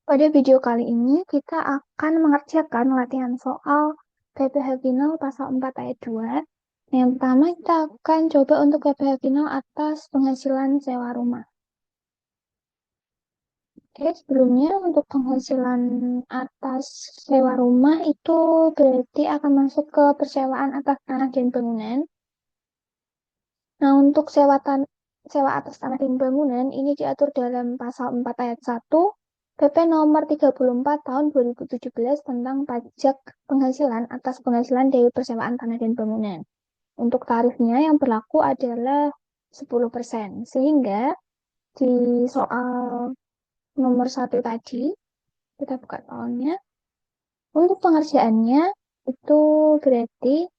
Pada video kali ini, kita akan mengerjakan latihan soal PPh Final pasal 4 ayat 2. Yang pertama, kita akan coba untuk PPh Final atas penghasilan sewa rumah. Oke, sebelumnya untuk penghasilan atas sewa rumah itu berarti akan masuk ke persewaan atas tanah dan bangunan. Nah, untuk sewa atas tanah dan bangunan ini diatur dalam pasal 4 ayat 1 PP nomor 34 tahun 2017 tentang pajak penghasilan atas penghasilan dari persewaan tanah dan bangunan. Untuk tarifnya yang berlaku adalah 10%. Sehingga di soal nomor 1 tadi, kita buka soalnya. Untuk pengerjaannya itu berarti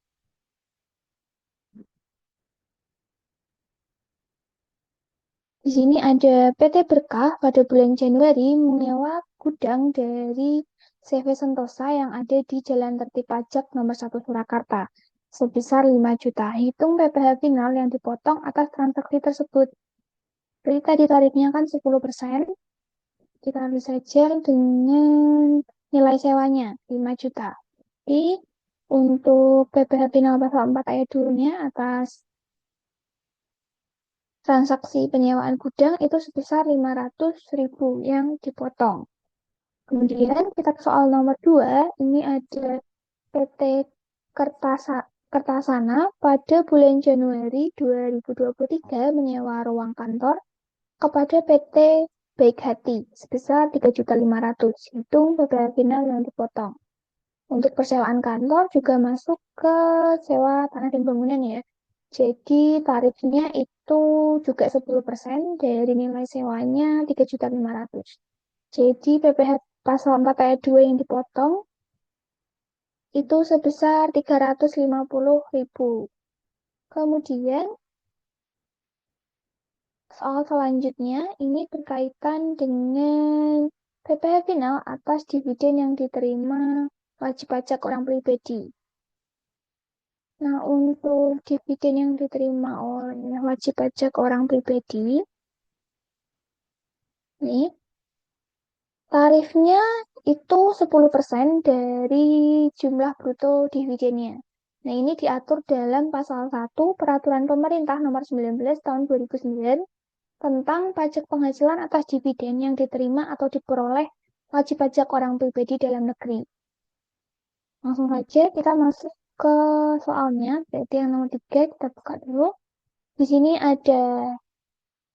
di sini ada PT Berkah pada bulan Januari menyewa gudang dari CV Sentosa yang ada di Jalan Tertib Pajak nomor 1 Surakarta sebesar 5 juta. Hitung PPh final yang dipotong atas transaksi tersebut. Berarti tadi tarifnya kan 10%, dikali saja dengan nilai sewanya 5 juta. Jadi untuk PPh final pasal 4 ayat 2-nya atas transaksi penyewaan gudang itu sebesar 500.000 yang dipotong. Kemudian kita ke soal nomor 2, ini ada PT Kertasana pada bulan Januari 2023 menyewa ruang kantor kepada PT Baik Hati sebesar 3.500.000. Hitung PPh final yang dipotong. Untuk persewaan kantor juga masuk ke sewa tanah dan bangunan ya. Jadi tarifnya itu juga 10% dari nilai sewanya 3.500.000. Jadi PPh pasal 4 ayat 2 yang dipotong itu sebesar 350.000. Kemudian soal selanjutnya ini berkaitan dengan PPh final atas dividen yang diterima wajib pajak orang pribadi. Nah, untuk dividen yang diterima oleh wajib pajak orang pribadi, nih, tarifnya itu 10% dari jumlah bruto dividennya. Nah, ini diatur dalam pasal 1 Peraturan Pemerintah Nomor 19 Tahun 2009 tentang pajak penghasilan atas dividen yang diterima atau diperoleh wajib pajak orang pribadi dalam negeri. Langsung saja kita masuk ke soalnya, berarti yang nomor 3 kita buka dulu. Di sini ada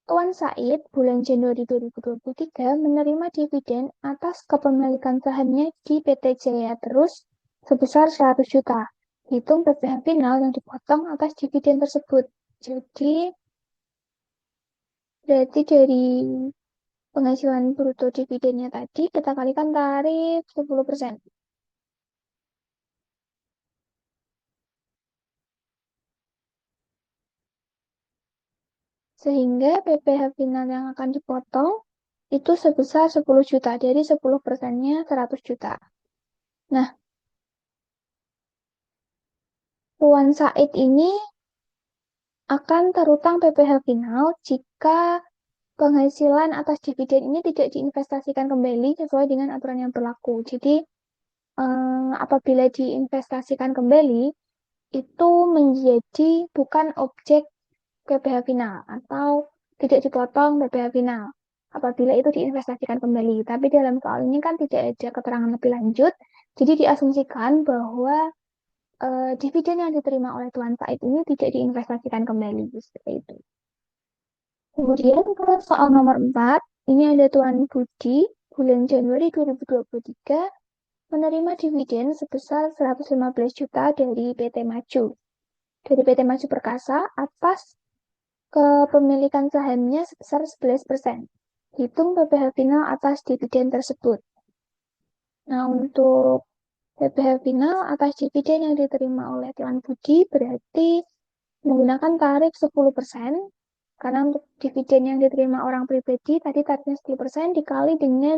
Tuan Said bulan Januari 2023 menerima dividen atas kepemilikan sahamnya di PT Jaya Terus sebesar 100 juta. Hitung PPh final yang dipotong atas dividen tersebut. Jadi, berarti dari penghasilan bruto dividennya tadi kita kalikan tarif 10%. Sehingga PPh final yang akan dipotong itu sebesar 10 juta. Dari 10%-nya 100 juta. Nah, Tuan Said ini akan terutang PPh final jika penghasilan atas dividen ini tidak diinvestasikan kembali sesuai dengan aturan yang berlaku. Jadi, apabila diinvestasikan kembali, itu menjadi bukan objek PPh final atau tidak dipotong PPh final apabila itu diinvestasikan kembali. Tapi dalam soal ini kan tidak ada keterangan lebih lanjut, jadi diasumsikan bahwa dividen yang diterima oleh Tuan Said ini tidak diinvestasikan kembali. Seperti itu. Kemudian ke soal nomor 4, ini ada Tuan Budi, bulan Januari 2023, menerima dividen sebesar 115 juta dari PT Maju. Dari PT Maju Perkasa atas kepemilikan sahamnya sebesar 11%. Hitung PPh final atas dividen tersebut. Nah, untuk PPh final atas dividen yang diterima oleh Tuan Budi berarti menggunakan tarif 10%, karena untuk dividen yang diterima orang pribadi tadi tarifnya 10% dikali dengan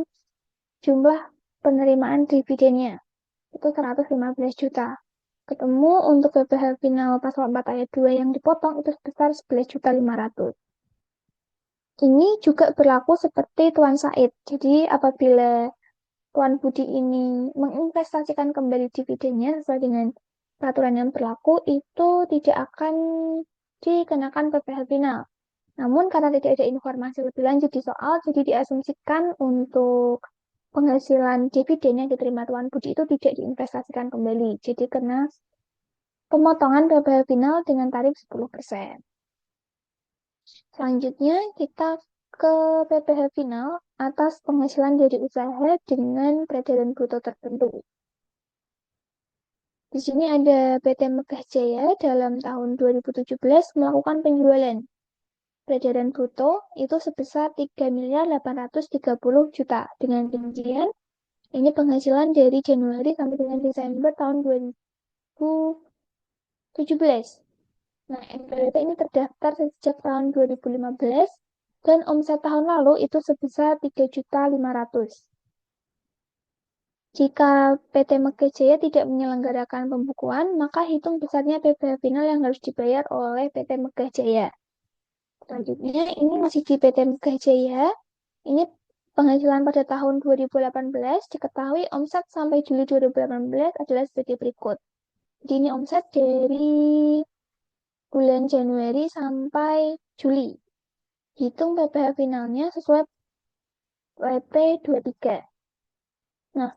jumlah penerimaan dividennya, itu 115 juta. Ketemu untuk PPh final pasal 4 ayat 2 yang dipotong itu sebesar 11.500.000. Ini juga berlaku seperti Tuan Said. Jadi apabila Tuan Budi ini menginvestasikan kembali dividennya sesuai dengan peraturan yang berlaku, itu tidak akan dikenakan PPh final. Namun karena tidak ada informasi lebih lanjut di soal, jadi diasumsikan untuk penghasilan dividen yang diterima Tuan Budi itu tidak diinvestasikan kembali. Jadi kena pemotongan PPh final dengan tarif 10%. Selanjutnya kita ke PPh final atas penghasilan dari usaha dengan peredaran bruto tertentu. Di sini ada PT Megah Jaya dalam tahun 2017 melakukan penjualan peredaran bruto itu sebesar 3.830 juta. Dengan rincian, ini penghasilan dari Januari sampai dengan Desember tahun 2017. Nah, NPWT ini terdaftar sejak tahun 2015 dan omset tahun lalu itu sebesar 3.500.000. Jika PT Megah Jaya tidak menyelenggarakan pembukuan, maka hitung besarnya PPh final yang harus dibayar oleh PT Megah Jaya. Selanjutnya, ini masih di PT Megah Jaya. Ini penghasilan pada tahun 2018 diketahui omset sampai Juli 2018 adalah sebagai berikut. Jadi ini omset dari bulan Januari sampai Juli. Hitung PPh finalnya sesuai WP 23. Nah,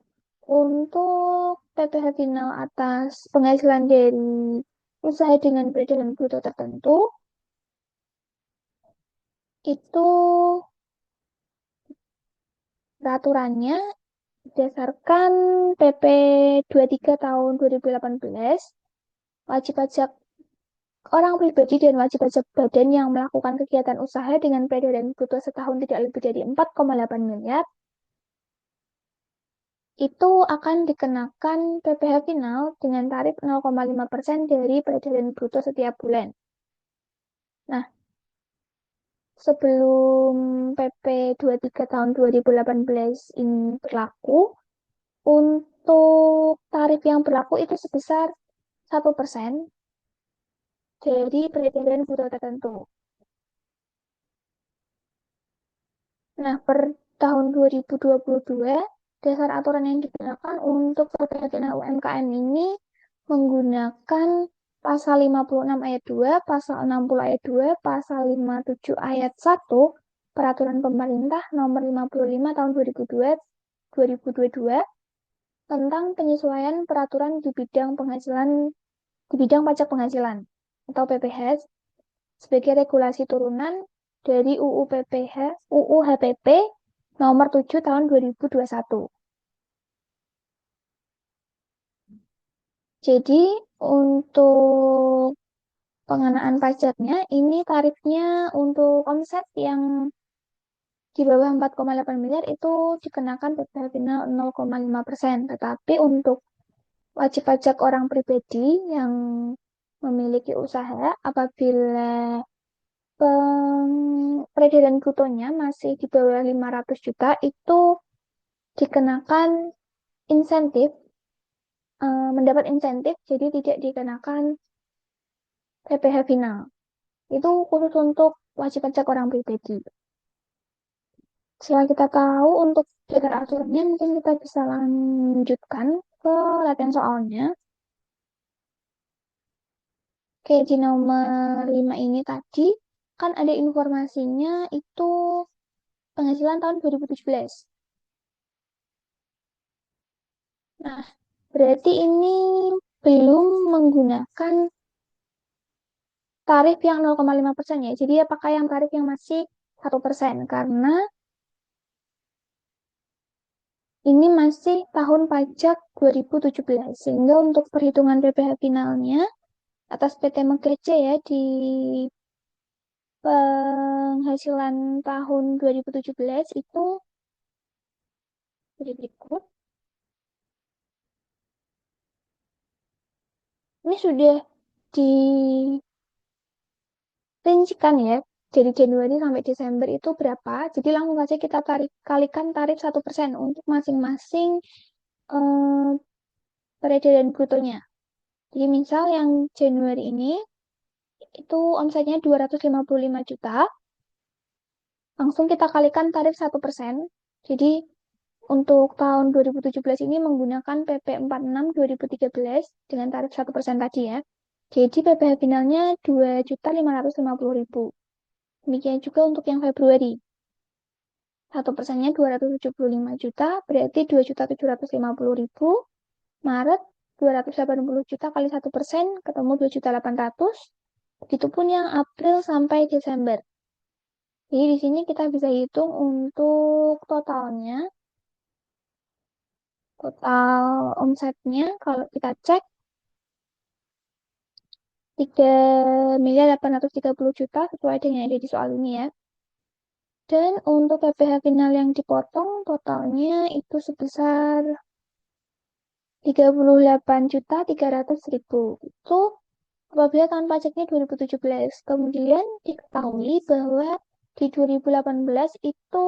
untuk PPh final atas penghasilan dari usaha dengan peredaran bruto tertentu, itu peraturannya berdasarkan PP 23 tahun 2018, wajib pajak orang pribadi dan wajib pajak badan yang melakukan kegiatan usaha dengan peredaran bruto setahun tidak lebih dari 4,8 miliar itu akan dikenakan PPh final dengan tarif 0,5% dari peredaran bruto setiap bulan. Nah, sebelum PP 23 tahun 2018 ini berlaku, untuk tarif yang berlaku itu sebesar 1% dari peredaran bruto tertentu. Nah, per tahun 2022, dasar aturan yang digunakan untuk perdagangan UMKM ini menggunakan pasal 56 ayat 2, pasal 60 ayat 2, pasal 57 ayat 1, Peraturan Pemerintah Nomor 55 Tahun 2022 tentang penyesuaian peraturan di bidang penghasilan di bidang pajak penghasilan atau PPh sebagai regulasi turunan dari UU HPP nomor 7 tahun 2021. Jadi untuk pengenaan pajaknya ini tarifnya untuk omset yang di bawah 4,8 miliar itu dikenakan PPh final 0,5%. Tetapi untuk wajib pajak orang pribadi yang memiliki usaha apabila peredaran brutonya masih di bawah 500 juta itu dikenakan insentif, mendapat insentif, jadi tidak dikenakan PPh final. Itu khusus untuk wajib pajak orang pribadi. Setelah kita tahu untuk dasar aturannya, mungkin kita bisa lanjutkan ke latihan soalnya. Kayak di nomor 5 ini tadi, kan ada informasinya itu penghasilan tahun 2017. Nah, berarti ini belum menggunakan tarif yang 0,5% ya. Jadi apakah yang tarif yang masih 1%? Karena ini masih tahun pajak 2017. Sehingga untuk perhitungan PPh finalnya atas PT Megah Jaya di penghasilan tahun 2017 itu berikut. Ini sudah dirincikan ya. Jadi Januari sampai Desember itu berapa? Jadi langsung saja kita kalikan tarif 1% untuk masing-masing eh, peredaran brutonya. Jadi misal yang Januari ini itu omsetnya 255 juta. Langsung kita kalikan tarif 1%. Jadi untuk tahun 2017 ini menggunakan PP 46 2013 dengan tarif 1% tadi ya. Jadi PPh finalnya 2.550.000. Demikian juga untuk yang Februari. 1%-nya 275 juta, berarti 2.750.000. Maret 280 juta kali 1%, ketemu 2.800. Begitupun yang April sampai Desember. Jadi di sini kita bisa hitung untuk totalnya. Total omsetnya kalau kita cek 3.830 juta sesuai dengan yang ada di soal ini ya. Dan untuk PPh final yang dipotong totalnya itu sebesar 38.300.000. Itu apabila tahun pajaknya 2017. Kemudian diketahui bahwa di 2018 itu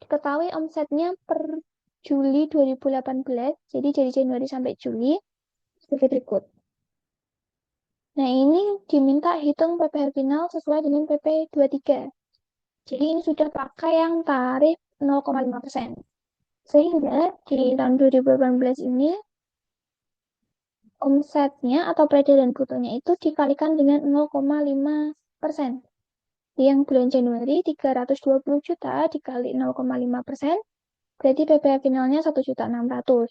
diketahui omsetnya per Juli 2018, jadi dari Januari sampai Juli, seperti berikut. Nah, ini diminta hitung PPh final sesuai dengan PP 23. Jadi ini sudah pakai yang tarif 0,5%. Sehingga di tahun 2018 ini omsetnya atau peredaran brutonya itu dikalikan dengan 0,5%. Yang bulan Januari 320 juta dikali 0,5%, berarti PPh finalnya 1.600.000.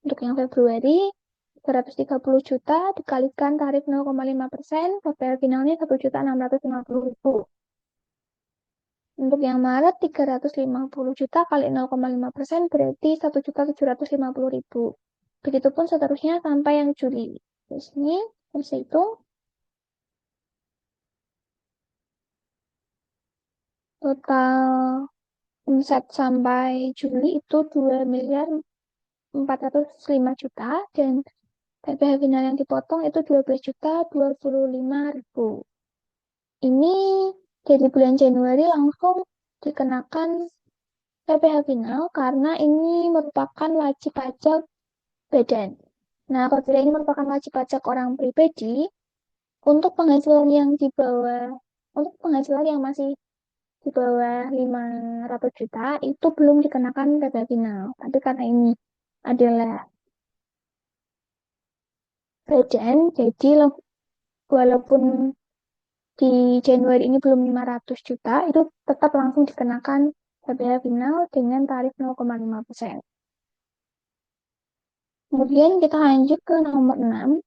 Untuk yang Februari 230 juta dikalikan tarif 0,5%, PPh finalnya 1.650.000. Untuk yang Maret 350 juta kali 0,5% berarti 1.750.000. Begitupun seterusnya sampai yang Juli. Di sini bisa hitung total omset sampai Juli itu 2.405 juta dan PPh final yang dipotong itu 12.025.000. Ini dari bulan Januari langsung dikenakan PPh final karena ini merupakan wajib pajak badan. Nah, apabila ini merupakan wajib pajak orang pribadi, untuk penghasilan yang di bawah, untuk penghasilan yang masih di bawah 500 juta, itu belum dikenakan PPh final. Tapi karena ini adalah badan, jadi walaupun di Januari ini belum 500 juta, itu tetap langsung dikenakan PPh final dengan tarif 0,5%. Kemudian kita lanjut ke nomor 6.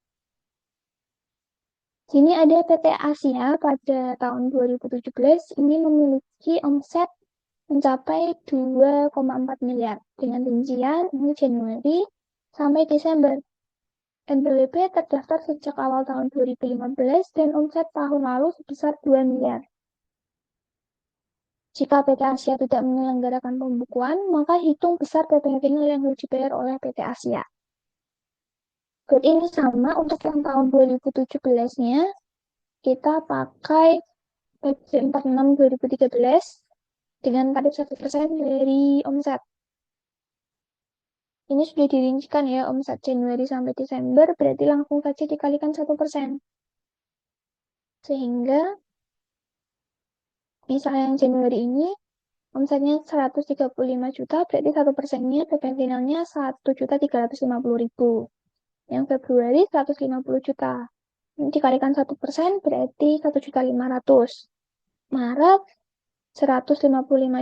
Sini ada PT Asia pada tahun 2017 ini memiliki omset mencapai 2,4 miliar dengan rincian ini Januari sampai Desember. NPWP terdaftar sejak awal tahun 2015 dan omset tahun lalu sebesar 2 miliar. Jika PT Asia tidak menyelenggarakan pembukuan, maka hitung besar PPh final yang harus dibayar oleh PT Asia. Berarti ini sama untuk yang tahun 2017-nya, kita pakai PP 46 2013 dengan tarif 1% dari omset. Ini sudah dirincikan ya, omset Januari sampai Desember, berarti langsung saja dikalikan 1%. Sehingga, misalnya yang Januari ini, omsetnya 135 juta, berarti 1%-nya PPh finalnya 1.350.000. Yang Februari 150 juta. Ini dikalikan 1%, berarti 1.500.000. Maret 155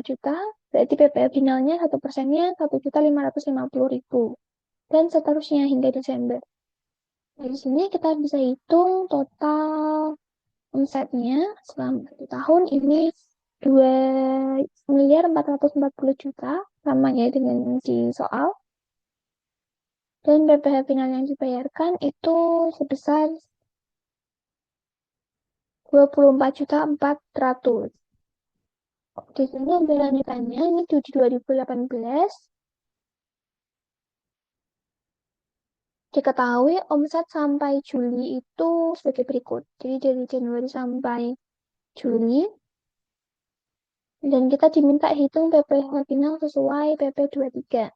juta, berarti PPh finalnya 1%-nya 1.550.000. Dan seterusnya hingga Desember. Dari sini kita bisa hitung total omsetnya selama 1 tahun ini 2.440.000.000 sama ya dengan di soal. Dan PPh final yang dibayarkan itu sebesar 24.400.000. Di sini ada lanjutannya, ini di 2018. Diketahui omset sampai Juli itu sebagai berikut. Jadi dari Januari sampai Juli. Dan kita diminta hitung PPh final sesuai PP 23.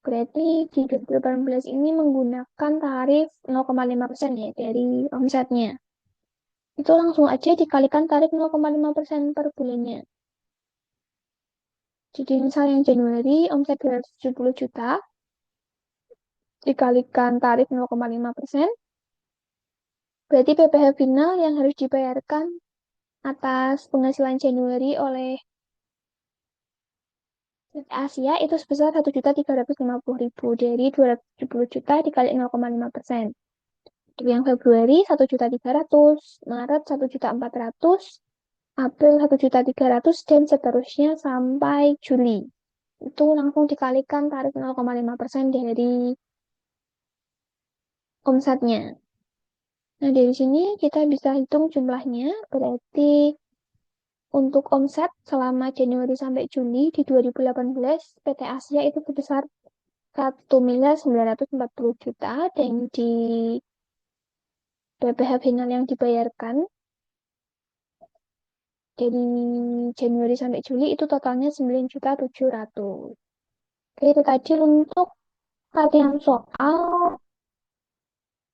Berarti di 2018 ini menggunakan tarif 0,5% ya dari omsetnya. Itu langsung aja dikalikan tarif 0,5% per bulannya. Jadi misalnya yang Januari omset 270 juta dikalikan tarif 0,5%, berarti PPh final yang harus dibayarkan atas penghasilan Januari oleh PT Asia itu sebesar 1.350.000 dari 270 juta dikali 0,5%. Untuk yang Februari 1.300.000, Maret 1.400.000, April 1.300.000 dan seterusnya sampai Juli. Itu langsung dikalikan tarif 0,5% dari omsetnya. Nah, dari sini kita bisa hitung jumlahnya. Berarti untuk omset selama Januari sampai Juli di 2018, PT Asia itu sebesar 1.940.000.000 dan di PPh final yang dibayarkan dari Januari sampai Juli itu totalnya 9.700.000. Oke, itu tadi untuk latihan soal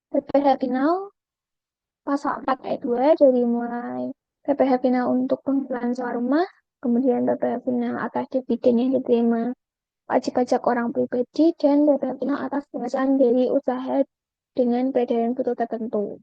PPh final pasal 4 ayat 2 dari mulai PPh final untuk penghasilan sewa rumah, kemudian PPh final atas dividen yang diterima wajib pajak orang pribadi, dan PPh final atas penghasilan dari usaha dengan peredaran butuh tertentu.